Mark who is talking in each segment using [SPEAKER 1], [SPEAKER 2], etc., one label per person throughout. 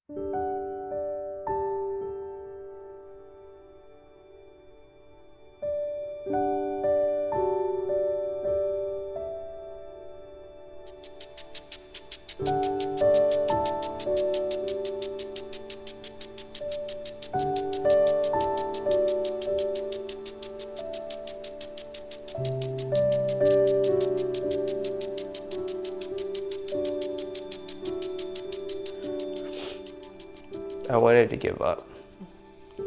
[SPEAKER 1] I wanted to give up.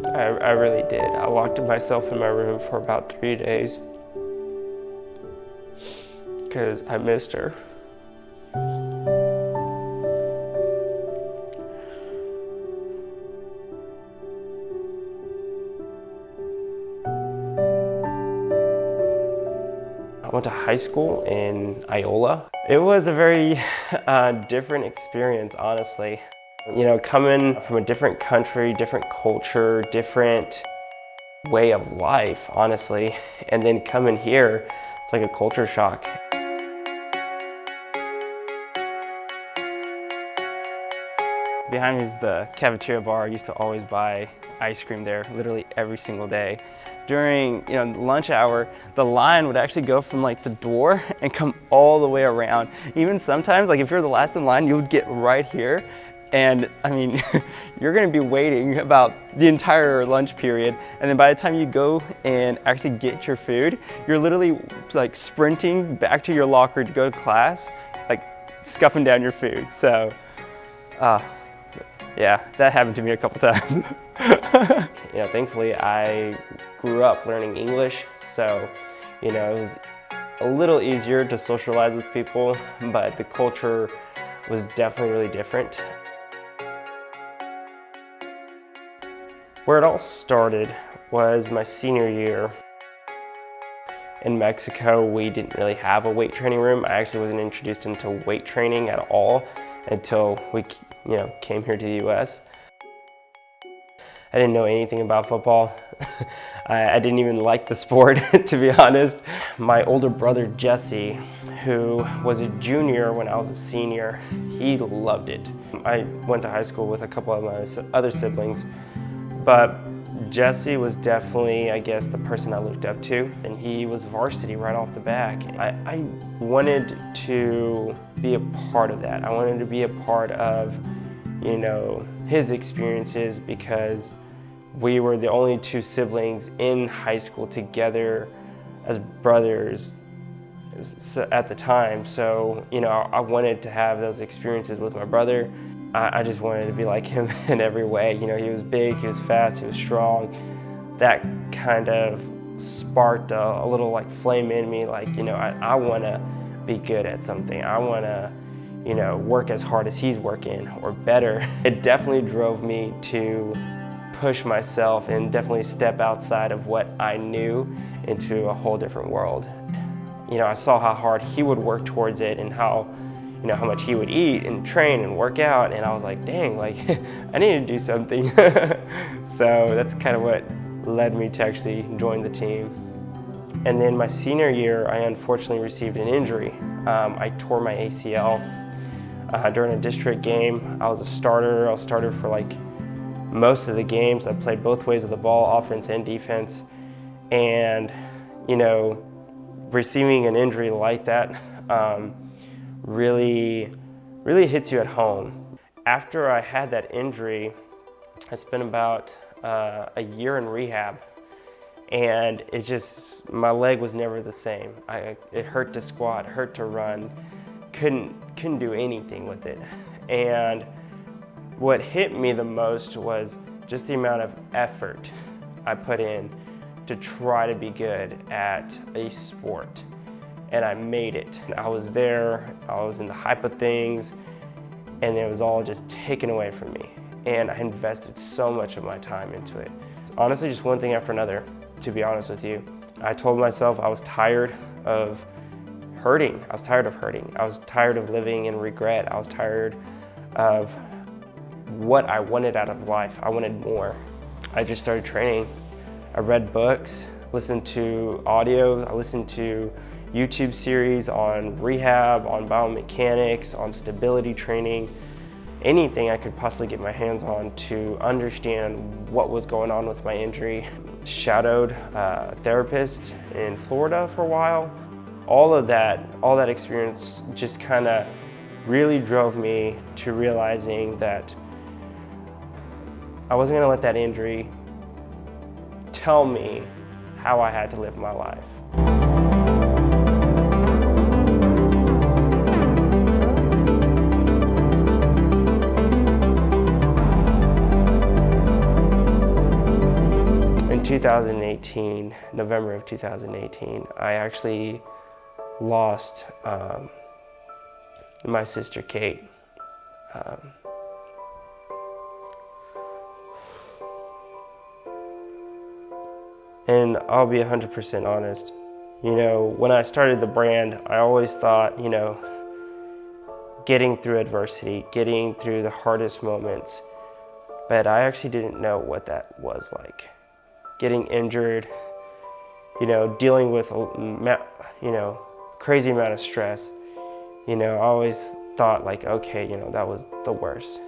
[SPEAKER 1] I really did. I locked myself in my room for about 3 days because I missed her. I went to high school in Iola. It was a very different experience, honestly. You know, coming from a different country, different culture, different way of life, honestly, and then coming here, it's like a culture shock. Behind me is the cafeteria bar. I used to always buy ice cream there literally every single day. During lunch hour, the line would actually go from like the door and come all the way around. Even sometimes, like if you're the last in line, you would get right here. And I mean, you're gonna be waiting about the entire lunch period. And then by the time you go and actually get your food, you're literally like sprinting back to your locker to go to class, like scuffing down your food. So, yeah, that happened to me a couple times. Thankfully I grew up learning English, so, it was a little easier to socialize with people, but the culture was definitely really different. Where it all started was my senior year. In Mexico, we didn't really have a weight training room. I actually wasn't introduced into weight training at all until we came here to the US. I didn't know anything about football. I didn't even like the sport, to be honest. My older brother, Jesse, who was a junior when I was a senior, he loved it. I went to high school with a couple of my other siblings, but Jesse was definitely, I guess, the person I looked up to, and he was varsity right off the back. I wanted to be a part of that. I wanted to be a part of, his experiences, because we were the only two siblings in high school together as brothers at the time. So, I wanted to have those experiences with my brother. I just wanted to be like him in every way. He was big, he was fast, he was strong. That kind of sparked a little like flame in me, like, I want to be good at something. I want to, work as hard as he's working or better. It definitely drove me to push myself and definitely step outside of what I knew into a whole different world. I saw how hard he would work towards it and how much he would eat and train and work out, and I was like, dang, like I need to do something. So that's kind of what led me to actually join the team. And then my senior year, I unfortunately received an injury. I tore my ACL during a district game. I was a starter. I was starter for like most of the games. I played both ways of the ball, offense and defense. And, receiving an injury like that really hits you at home. After I had that injury, I spent about a year in rehab, and my leg was never the same. It hurt to squat, hurt to run, couldn't do anything with it. And what hit me the most was just the amount of effort I put in to try to be good at a sport. And I made it. I was there, I was in the hype of things, and it was all just taken away from me. And I invested so much of my time into it. Honestly, just one thing after another, to be honest with you. I told myself I was tired of hurting. I was tired of living in regret. I was tired of what I wanted out of life. I wanted more. I just started training. I read books, listened to audio, I listened to YouTube series on rehab, on biomechanics, on stability training, anything I could possibly get my hands on to understand what was going on with my injury. Shadowed a therapist in Florida for a while. All that experience just kind of really drove me to realizing that I wasn't going to let that injury tell me how I had to live my life. In 2018, November of 2018, I actually lost my sister Kate. And I'll be 100% honest, when I started the brand, I always thought, getting through adversity, getting through the hardest moments, but I actually didn't know what that was like. Getting injured, dealing with, crazy amount of stress. I always thought like, okay, that was the worst.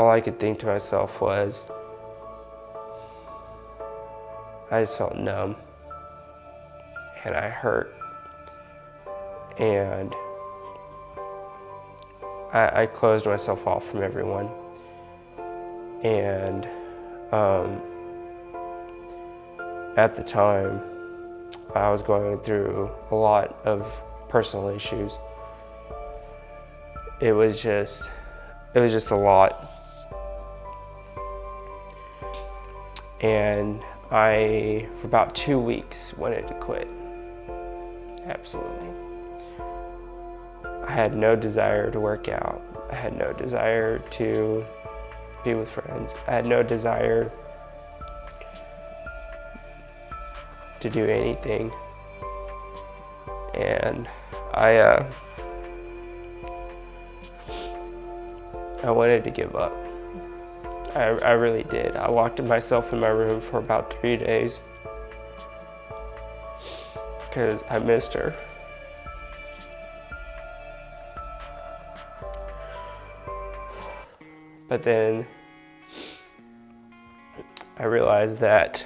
[SPEAKER 1] All I could think to myself was, I just felt numb and I hurt. And I closed myself off from everyone. And at the time, I was going through a lot of personal issues. It was just a lot. And I, for about 2 weeks, wanted to quit. Absolutely. I had no desire to work out. I had no desire to be with friends. I had no desire to do anything. And I wanted to give up. I really did. I locked myself in my room for about 3 days because I missed her. But then I realized that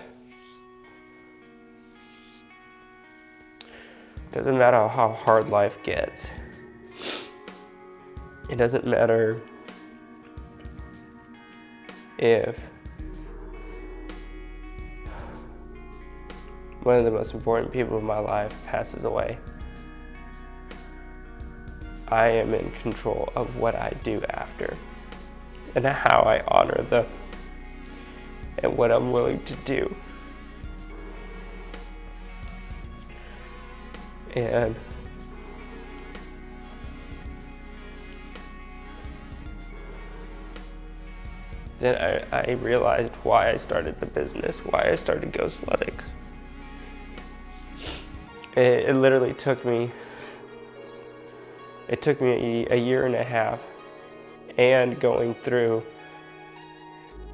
[SPEAKER 1] it doesn't matter how hard life gets. It doesn't matter if one of the most important people in my life passes away. I am in control of what I do after and how I honor them and what I'm willing to do. And then I realized why I started the business, why I started Ghostletics. It literally took me a year and a half and going through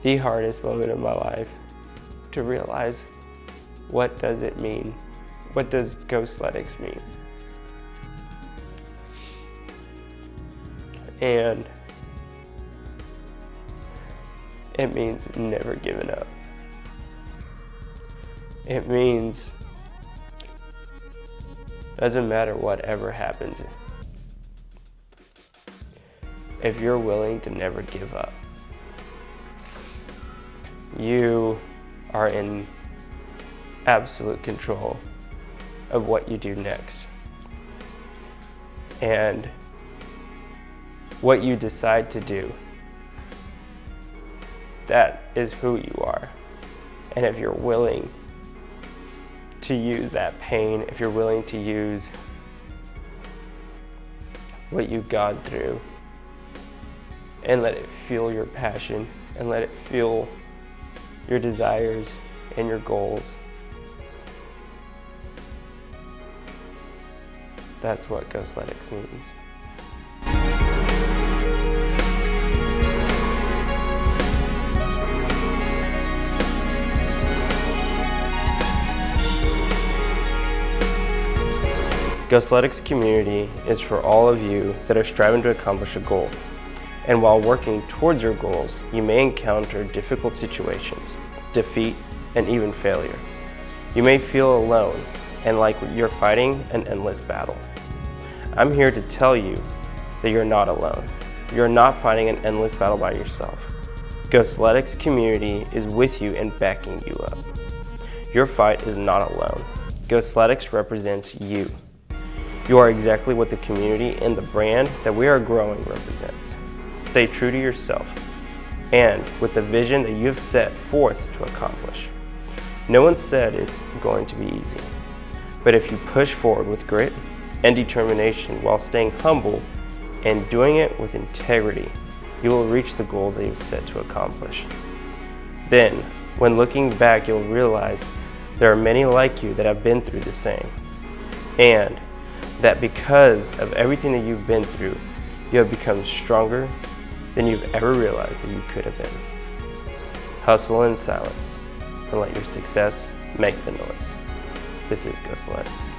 [SPEAKER 1] the hardest moment of my life to realize, what does it mean? What does Ghostletics mean? And it means never giving up. It means doesn't matter whatever happens, if you're willing to never give up, you are in absolute control of what you do next. And what you decide to do, that is who you are. And if you're willing to use that pain, if you're willing to use what you've gone through and let it fuel your passion and let it fuel your desires and your goals, that's what Ghostletics means. GoSletics community is for all of you that are striving to accomplish a goal. And while working towards your goals, you may encounter difficult situations, defeat, and even failure. You may feel alone and like you're fighting an endless battle. I'm here to tell you that you're not alone. You're not fighting an endless battle by yourself. GoSletics community is with you and backing you up. Your fight is not alone. GoSletics represents you. You are exactly what the community and the brand that we are growing represents. Stay true to yourself and with the vision that you have set forth to accomplish. No one said it's going to be easy, but if you push forward with grit and determination while staying humble and doing it with integrity, you will reach the goals that you've set to accomplish. Then, when looking back, you'll realize there are many like you that have been through the same, and that because of everything that you've been through, you have become stronger than you've ever realized that you could have been. Hustle in silence and let your success make the noise. This is GoSletics.